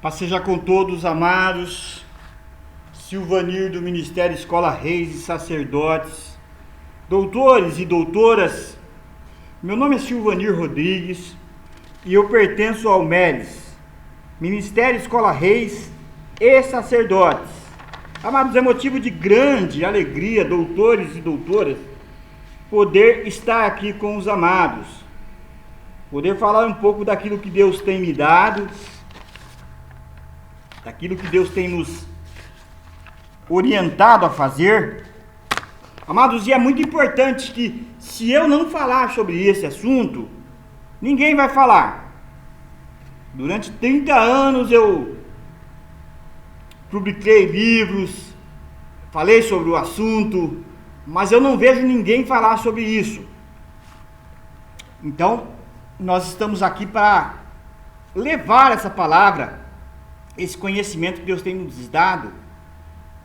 Paz seja com todos, amados. Silvanir do Ministério Escola Reis e Sacerdotes, doutores e doutoras. Meu nome é Silvanir Rodrigues e eu pertenço ao MELES, Ministério Escola Reis e Sacerdotes. Amados, é motivo de grande alegria, doutores e doutoras, poder estar aqui com os amados, poder falar um pouco daquilo que Deus tem me dado, daquilo que Deus tem nos orientado a fazer. Amados, e é muito importante que, se eu não falar sobre esse assunto, ninguém vai falar. Durante 30 anos eu publiquei livros, falei sobre o assunto, mas eu não vejo ninguém falar sobre isso. Então, nós estamos aqui para levar essa palavra, esse conhecimento que Deus tem nos dado.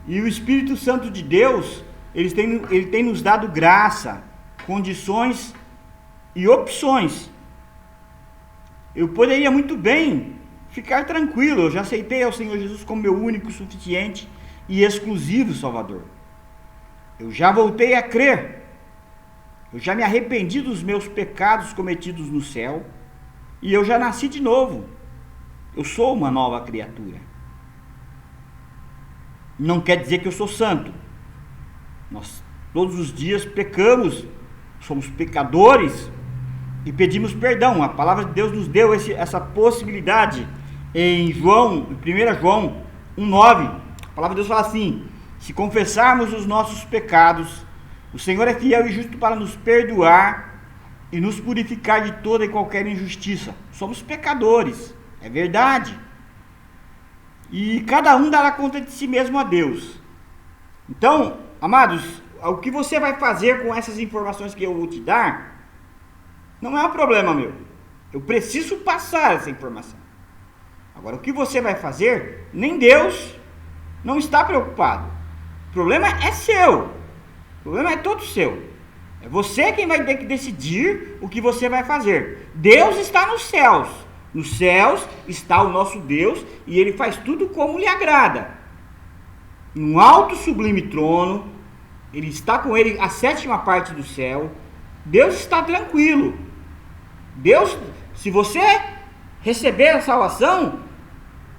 E o Espírito Santo de Deus, ele tem nos dado graça, condições e opções. Eu poderia muito bem ficar tranquilo, eu já aceitei ao Senhor Jesus como meu único, suficiente e exclusivo Salvador. Eu já voltei a crer, eu já me arrependi dos meus pecados cometidos no céu, e eu já nasci de novo. Eu sou uma nova criatura. Não quer dizer que eu sou santo. Nós todos os dias pecamos, somos pecadores e pedimos perdão. A palavra de Deus nos deu essa possibilidade em 1 João 1,9. A palavra de Deus fala assim: se confessarmos os nossos pecados, o Senhor é fiel e justo para nos perdoar e nos purificar de toda e qualquer injustiça. Somos pecadores, é verdade. E cada um dará conta de si mesmo a Deus. Então, amados, o que você vai fazer com essas informações que eu vou te dar não é um problema meu. Eu preciso passar essa informação. Agora, o que você vai fazer, nem Deus não está preocupado. O problema é seu. O problema é todo seu. É você quem vai ter que decidir o que você vai fazer. Deus está nos céus. Nos céus está o nosso Deus e Ele faz tudo como lhe agrada. Num alto sublime trono, Ele está com Ele a sétima parte do céu. Deus está tranquilo. Deus, se você receber a salvação,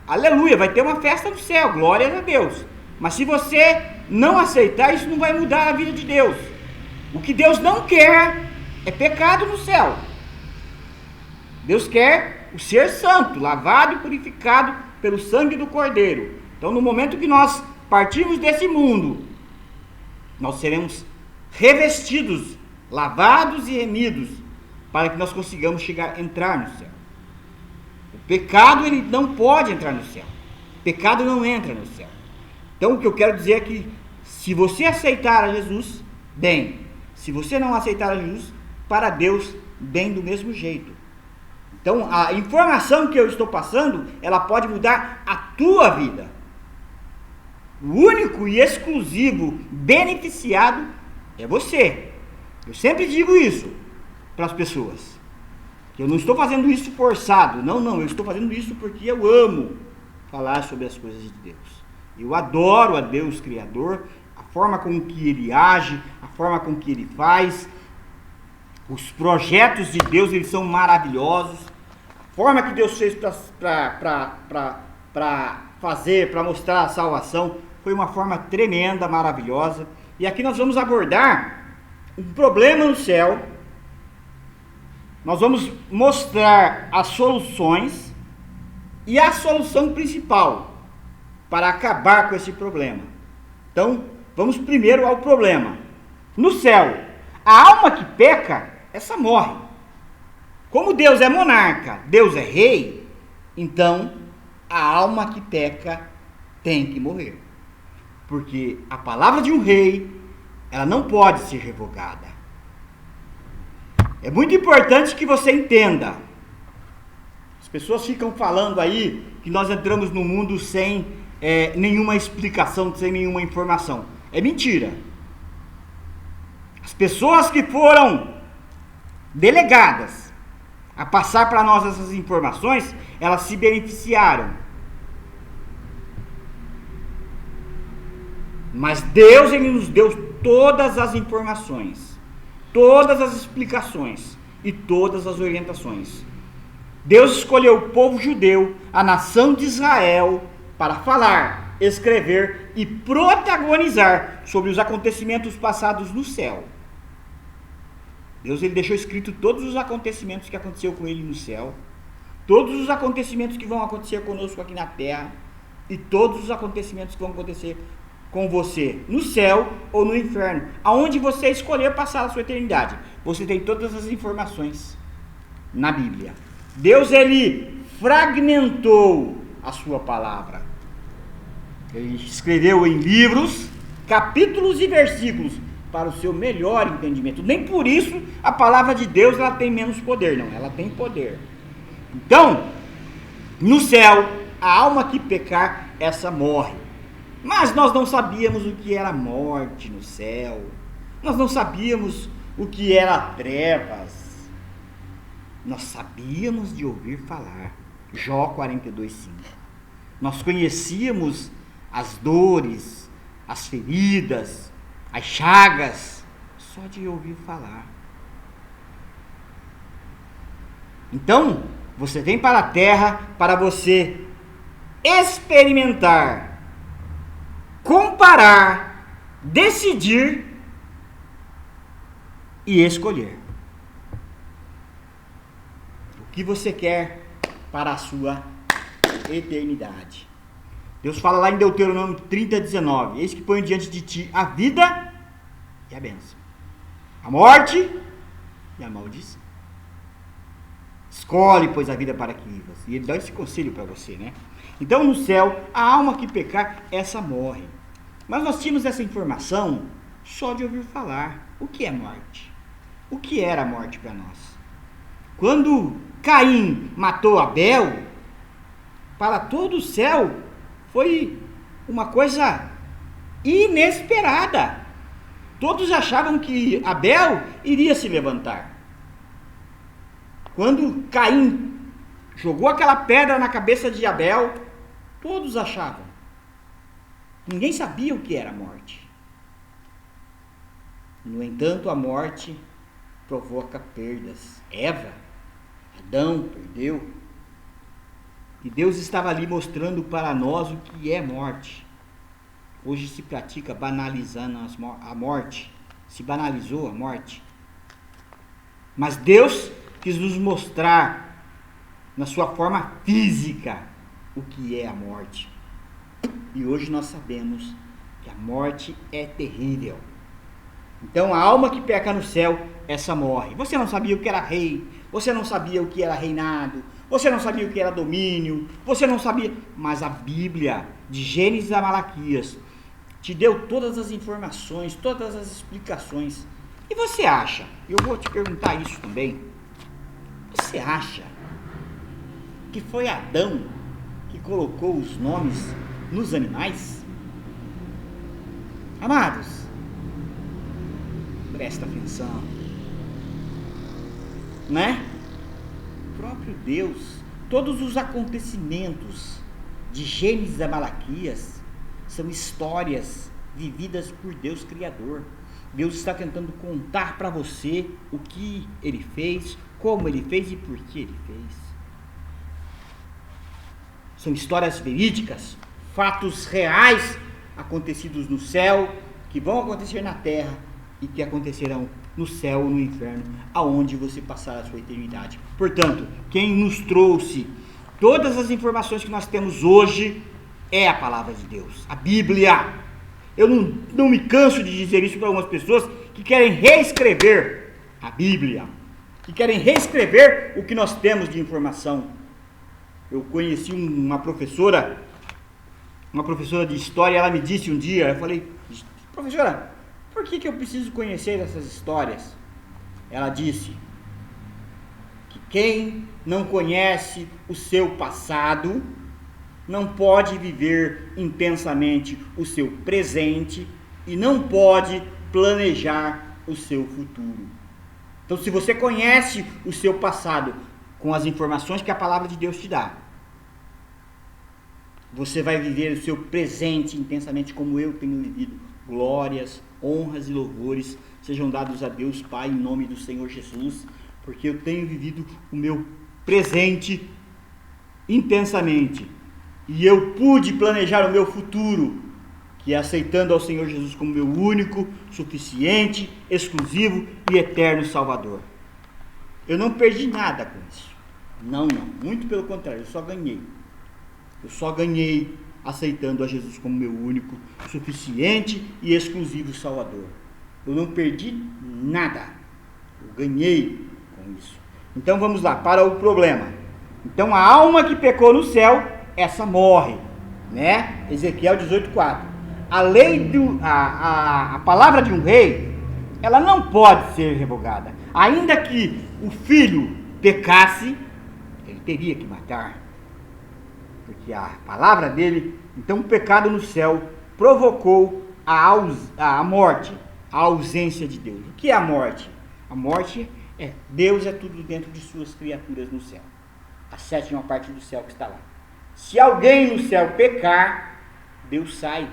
aleluia, vai ter uma festa no céu, glórias a Deus. Mas se você não aceitar, isso não vai mudar a vida de Deus. O que Deus não quer é pecado no céu. Deus quer o ser santo, lavado e purificado pelo sangue do Cordeiro. Então, no momento que nós partirmos desse mundo, nós seremos revestidos, lavados e remidos, para que nós consigamos entrar no céu. O pecado, ele não pode entrar no céu. O pecado não entra no céu. Então, o que eu quero dizer é que, se você aceitar a Jesus, bem. Se você não aceitar a Jesus, para Deus, bem do mesmo jeito. Então, a informação que eu estou passando, ela pode mudar a tua vida. O único e exclusivo beneficiado é você. Eu sempre digo isso para as pessoas. Que eu não estou fazendo isso forçado. Não, eu estou fazendo isso porque eu amo falar sobre as coisas de Deus. Eu adoro a Deus Criador, a forma com que Ele age, a forma com que Ele faz. Os projetos de Deus, eles são maravilhosos. A forma que Deus fez para fazer, para mostrar a salvação, foi uma forma tremenda, maravilhosa. E aqui nós vamos abordar um problema no céu. Nós vamos mostrar as soluções e a solução principal para acabar com esse problema. Então, vamos primeiro ao problema. No céu, a alma que peca, essa morre. Como Deus é monarca, Deus é rei, então a alma que peca tem que morrer. Porque a palavra de um rei, ela não pode ser revogada. É muito importante que você entenda. As pessoas ficam falando aí que nós entramos no mundo sem nenhuma explicação, sem nenhuma informação. É mentira. As pessoas que foram delegadas a passar para nós essas informações, elas se beneficiaram. Mas Deus, Ele nos deu todas as informações, todas as explicações e todas as orientações. Deus escolheu o povo judeu, a nação de Israel, para falar, escrever e protagonizar sobre os acontecimentos passados no céu. Deus, Ele deixou escrito todos os acontecimentos que aconteceu com Ele no céu, todos os acontecimentos que vão acontecer conosco aqui na terra e todos os acontecimentos que vão acontecer com você no céu ou no inferno, aonde você escolher passar a sua eternidade. Você tem todas as informações na Bíblia. Deus, Ele fragmentou a sua palavra. Ele escreveu em livros, capítulos e versículos para o seu melhor entendimento. Nem por isso a palavra de Deus ela tem menos poder, não. Ela tem poder. Então, no céu, a alma que pecar, essa morre. Mas nós não sabíamos o que era morte no céu. Nós não sabíamos o que era trevas. Nós sabíamos de ouvir falar. Jó 42:5. Nós conhecíamos as dores, as feridas, as chagas, só de ouvir falar. Então, você vem para a terra para você experimentar, comparar, decidir e escolher o que você quer para a sua eternidade. Deus fala lá em Deuteronômio 30:19: eis que ponho diante de ti a vida e a bênção, a morte e a maldição. Escolhe, pois, a vida para que vivas. E Ele dá esse conselho para você, né? Então, no céu, a alma que pecar, essa morre. Mas nós tínhamos essa informação só de ouvir falar. O que é morte? O que era a morte para nós? Quando Caim matou Abel, para todo o céu, foi uma coisa inesperada. Todos achavam que Abel iria se levantar. Quando Caim jogou aquela pedra na cabeça de Abel, todos achavam. Ninguém sabia o que era a morte. No entanto, a morte provoca perdas. Eva, Adão perdeu. E Deus estava ali mostrando para nós o que é morte. Hoje se pratica banalizando a morte. Se banalizou a morte. Mas Deus quis nos mostrar, na sua forma física, o que é a morte. E hoje nós sabemos que a morte é terrível. Então a alma que peca no céu, essa morre. Você não sabia o que era rei, você não sabia o que era reinado, você não sabia o que era domínio, você não sabia. Mas a Bíblia, de Gênesis a Malaquias, te deu todas as informações, todas as explicações. E você acha, eu vou te perguntar isso também, você acha que foi Adão que colocou os nomes nos animais? Amados, presta atenção, né? O próprio Deus, todos os acontecimentos de Gênesis a Malaquias são histórias vividas por Deus Criador. Deus está tentando contar para você o que Ele fez, como Ele fez e por que Ele fez. São histórias verídicas, fatos reais acontecidos no céu, que vão acontecer na terra e que acontecerão no céu ou no inferno, aonde você passar a sua eternidade. Portanto, quem nos trouxe todas as informações que nós temos hoje é a palavra de Deus, a Bíblia. Eu não me canso de dizer isso para algumas pessoas que querem reescrever a Bíblia, que querem reescrever o que nós temos de informação. Eu conheci uma professora de história, ela me disse um dia, eu falei, professora, por que eu preciso conhecer essas histórias? Ela disse que quem não conhece o seu passado não pode viver intensamente o seu presente e não pode planejar o seu futuro. Então, se você conhece o seu passado com as informações que a palavra de Deus te dá, Você vai viver o seu presente intensamente como eu tenho vivido. Glórias, honras e louvores sejam dados a Deus Pai em nome do Senhor Jesus, porque eu tenho vivido o meu presente intensamente. E eu pude planejar o meu futuro, que é aceitando ao Senhor Jesus como meu único, suficiente, exclusivo e eterno Salvador. Eu não perdi nada com isso. Não. Muito pelo contrário, eu só ganhei. Eu só ganhei aceitando a Jesus como meu único, suficiente e exclusivo Salvador. Eu não perdi nada. Eu ganhei com isso. Então vamos lá, para o problema. Então a alma que pecou no céu, essa morre, né? Ezequiel 18:4. A palavra de um rei, ela não pode ser revogada. Ainda que o filho pecasse, ele teria que matar. Porque a palavra dele, então o pecado no céu provocou a morte, a ausência de Deus. O que é a morte? A morte é, Deus é tudo dentro de suas criaturas no céu. A sétima parte do céu que está lá. Se alguém no céu pecar, Deus sai.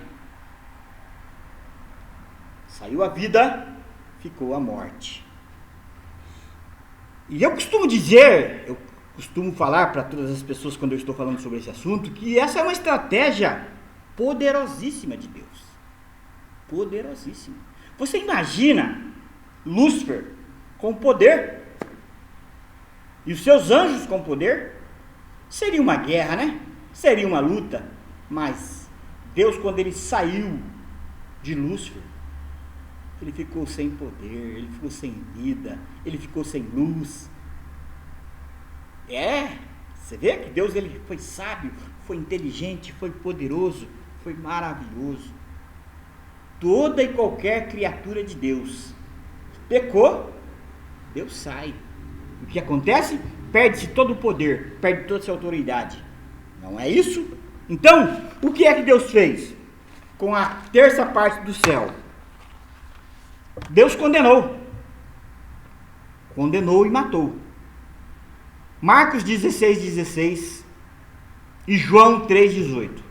Saiu a vida, ficou a morte. E eu costumo dizer, eu costumo falar para todas as pessoas quando eu estou falando sobre esse assunto, que essa é uma estratégia poderosíssima de Deus. Poderosíssima. Você imagina Lúcifer com poder e os seus anjos com poder? Seria uma guerra, né? Seria uma luta. Mas Deus, quando ele saiu de Lúcifer, ele ficou sem poder, ele ficou sem vida, ele ficou sem luz. Você vê que Deus ele foi sábio, foi inteligente, foi poderoso, foi maravilhoso. Toda e qualquer criatura de Deus pecou, Deus sai. O que acontece? Perde-se todo o poder, perde toda a sua autoridade. Não é isso? Então, o que é que Deus fez com a terça parte do céu? Deus condenou e matou. Marcos 16:16 e João 3:18.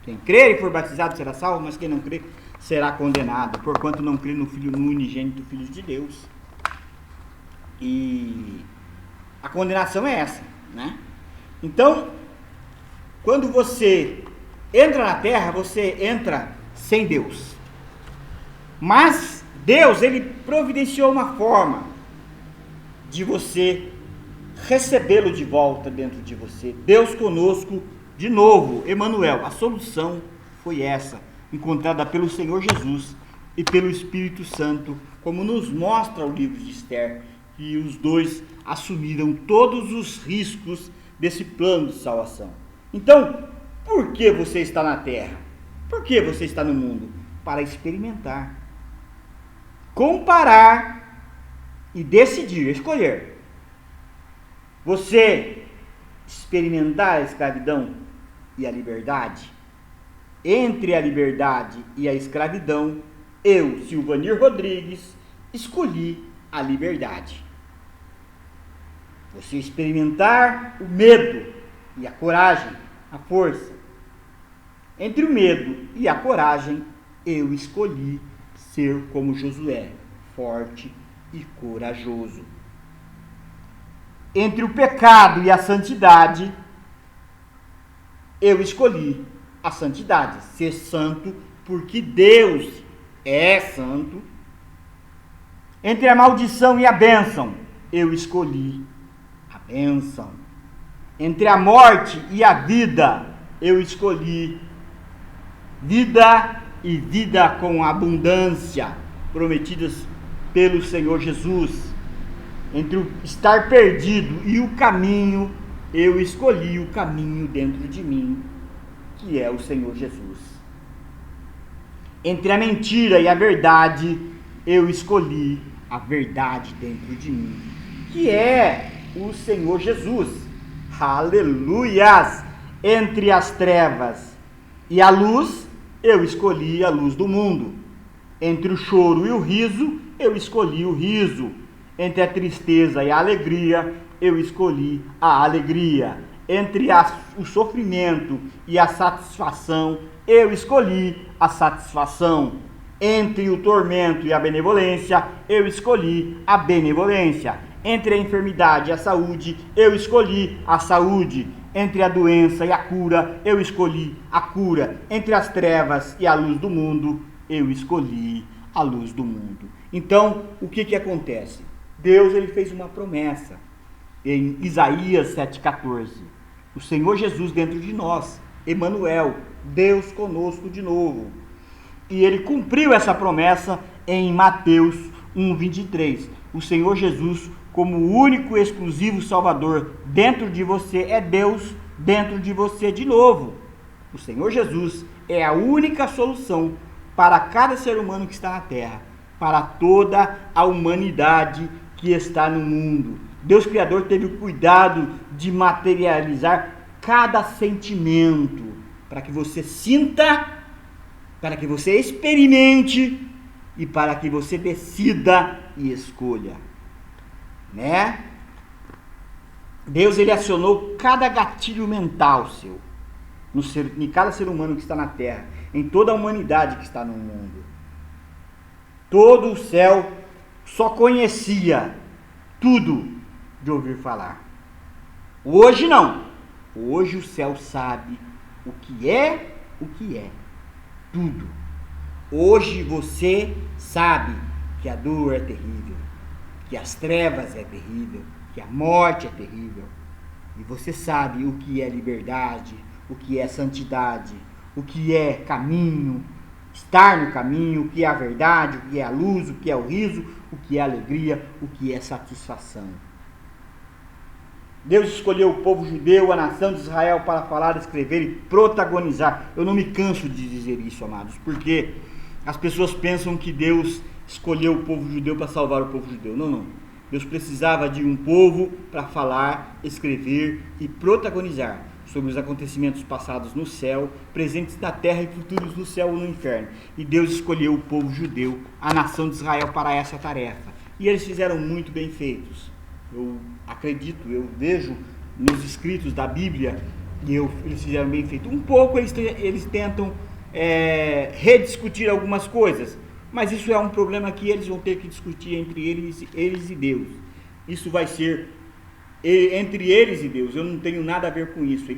Quem crer e for batizado será salvo, mas quem não crer será condenado, porquanto não crê no Filho no unigênito Filho de Deus. E a condenação é essa, né? Então, quando você entra na terra, você entra sem Deus. Mas Deus, ele providenciou uma forma de você recebê-lo de volta dentro de você. Deus conosco de novo, Emanuel. A solução foi essa, encontrada pelo Senhor Jesus e pelo Espírito Santo, como nos mostra o livro de Esther, que os dois assumiram todos os riscos desse plano de salvação. Então, por que você está na terra? Por que você está no mundo? Para experimentar, comparar e decidir, escolher. Você experimentar a escravidão e a liberdade. Entre a liberdade e a escravidão, eu, Silvanir Rodrigues, escolhi a liberdade. Você experimentar o medo e a coragem, a força. Entre o medo e a coragem, eu escolhi ser como Josué, forte e corajoso. Entre o pecado e a santidade, eu escolhi a santidade, ser santo, porque Deus é santo. Entre a maldição e a bênção, eu escolhi a bênção. Entre a morte e a vida, eu escolhi vida e vida com abundância, prometidas pelo Senhor Jesus. Entre o estar perdido e o caminho, eu escolhi o caminho dentro de mim, que é o Senhor Jesus. Entre a mentira e a verdade, eu escolhi a verdade dentro de mim, que é o Senhor Jesus. Aleluias! Entre as trevas e a luz, eu escolhi a luz do mundo. Entre o choro e o riso, eu escolhi o riso. Entre a tristeza e a alegria, eu escolhi a alegria. entre o sofrimento e a satisfação, eu escolhi a satisfação. Entre o tormento e a benevolência, eu escolhi a benevolência. Entre a enfermidade e a saúde, eu escolhi a saúde. Entre a doença e a cura, eu escolhi a cura. Entre as trevas e a luz do mundo, eu escolhi a luz do mundo. Então, o que acontece? Deus ele fez uma promessa em Isaías 7,14. O Senhor Jesus dentro de nós, Emanuel, Deus conosco de novo. E ele cumpriu essa promessa em Mateus 1,23. O Senhor Jesus, como o único e exclusivo Salvador dentro de você, é Deus dentro de você de novo. O Senhor Jesus é a única solução para cada ser humano que está na terra, para toda a humanidade que está no mundo. Deus Criador teve o cuidado de materializar cada sentimento, para que você sinta, para que você experimente e para que você decida e escolha, né? Deus ele acionou cada gatilho mental seu, em cada ser humano que está na terra, em toda a humanidade que está no mundo. Todo o céu só conhecia tudo de ouvir falar. Hoje não. Hoje o céu sabe o que é, tudo. Hoje você sabe que a dor é terrível, que as trevas é terrível, que a morte é terrível. E você sabe o que é liberdade, o que é santidade, o que é caminho, estar no caminho, o que é a verdade, o que é a luz, o que é o riso, o que é a alegria, o que é satisfação. Deus escolheu o povo judeu, a nação de Israel, para falar, escrever e protagonizar. Eu não me canso de dizer isso, amados, porque as pessoas pensam que Deus escolheu o povo judeu para salvar o povo judeu. Não. Deus precisava de um povo para falar, escrever e protagonizar sobre os acontecimentos passados no céu, presentes na terra e futuros no céu ou no inferno. E Deus escolheu o povo judeu, a nação de Israel, para essa tarefa. E eles fizeram muito bem feitos. Eu acredito, eu vejo nos escritos da Bíblia, e eles fizeram bem feito. Um pouco eles tentam rediscutir algumas coisas, mas isso é um problema que eles vão ter que discutir entre eles e Deus. Isso vai ser entre eles e Deus. Eu não tenho nada a ver com isso.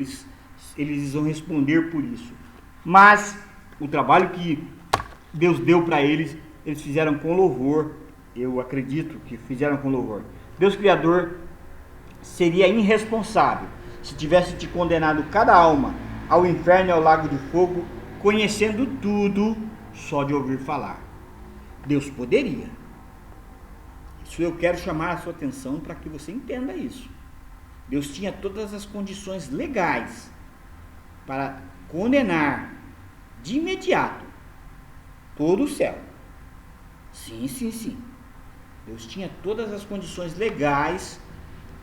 Eles vão responder por isso. Mas o trabalho que Deus deu para eles fizeram com louvor. Eu acredito que fizeram com louvor. Deus Criador seria irresponsável se tivesse te condenado cada alma ao inferno e ao lago de fogo, conhecendo tudo só de ouvir falar. Deus poderia. Isso eu quero chamar a sua atenção para que você entenda isso. Deus tinha todas as condições legais para condenar de imediato todo o céu. Sim. Deus tinha todas as condições legais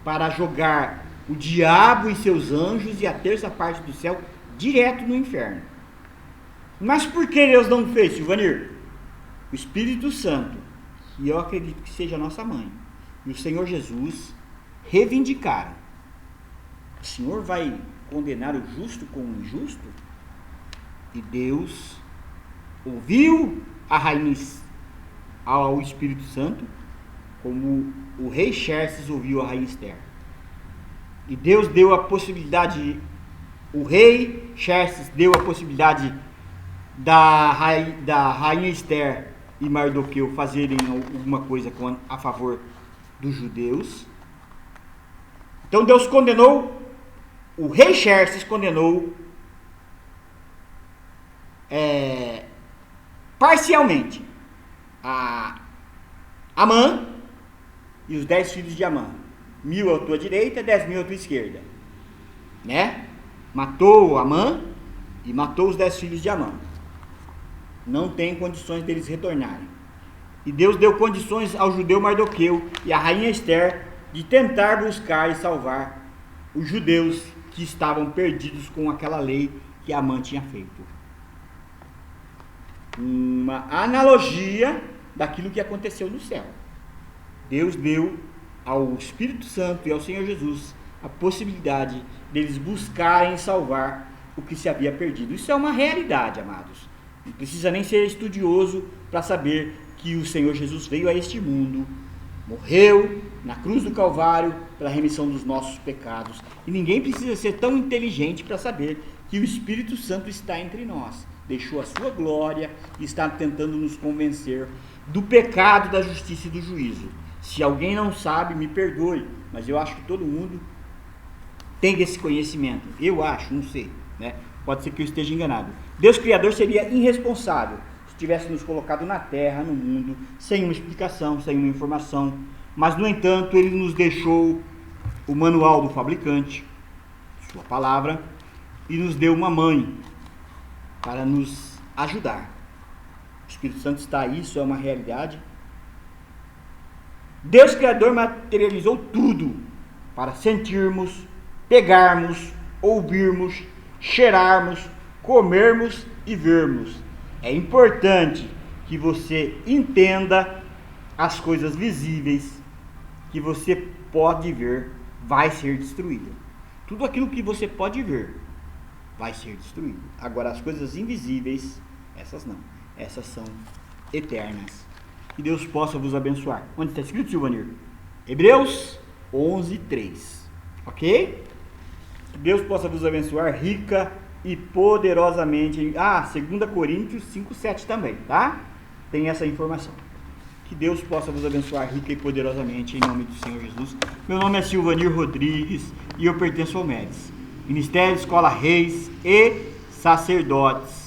para jogar o diabo e seus anjos e a terça parte do céu direto no inferno. Mas por que Deus não fez, Silvanir? O Espírito Santo, que eu acredito que seja a nossa mãe, e o Senhor Jesus reivindicaram. O Senhor vai condenar o justo com o injusto? E Deus ouviu a rainha, ao Espírito Santo, como o rei Xerxes ouviu a rainha Esther. E Deus deu a possibilidade, o rei Xerxes deu a possibilidade da rainha Esther e Mardoqueu fazerem alguma coisa a favor dos judeus. Então Deus condenou, o rei Xerxes condenou parcialmente a Amã e os 10 filhos de Amã. 1.000 à tua direita, 10.000 à tua esquerda, né? Matou Amã e matou os 10 filhos de Amã. Não tem condições deles retornarem. E Deus deu condições ao judeu Mardoqueu e à rainha Esther de tentar buscar e salvar os judeus que estavam perdidos com aquela lei que Amã tinha feito. Uma analogia daquilo que aconteceu no céu. Deus deu ao Espírito Santo e ao Senhor Jesus a possibilidade deles buscarem salvar o que se havia perdido. Isso é uma realidade, amados. Não precisa nem ser estudioso para saber que o Senhor Jesus veio a este mundo, morreu na cruz do Calvário pela remissão dos nossos pecados. E ninguém precisa ser tão inteligente para saber que o Espírito Santo está entre nós. Deixou a sua glória e está tentando nos convencer do pecado, da justiça e do juízo. Se alguém não sabe, me perdoe, mas eu acho que todo mundo tem esse conhecimento. Eu acho, não sei, né? Pode ser que eu esteja enganado. Deus Criador seria irresponsável se tivesse nos colocado na terra, no mundo, sem uma explicação, sem uma informação. Mas, no entanto, Ele nos deixou o manual do fabricante, sua palavra, e nos deu uma mãe para nos ajudar. O Espírito Santo está aí, isso é uma realidade. Deus Criador materializou tudo para sentirmos, pegarmos, ouvirmos, cheirarmos, comermos e vermos. É importante que você entenda as coisas visíveis que você pode ver vai ser destruído. Tudo aquilo que você pode ver vai ser destruído. Agora, as coisas invisíveis, essas não. Essas são eternas. Que Deus possa vos abençoar. Onde está escrito, Silvanir? Hebreus 11:3. Ok? Que Deus possa vos abençoar rica e poderosamente. 2 Coríntios 5:7 também, tá? Tem essa informação. Que Deus possa vos abençoar rica e poderosamente em nome do Senhor Jesus. Meu nome é Silvanir Rodrigues e eu pertenço ao MEDES, Ministério Escola Reis e Sacerdotes.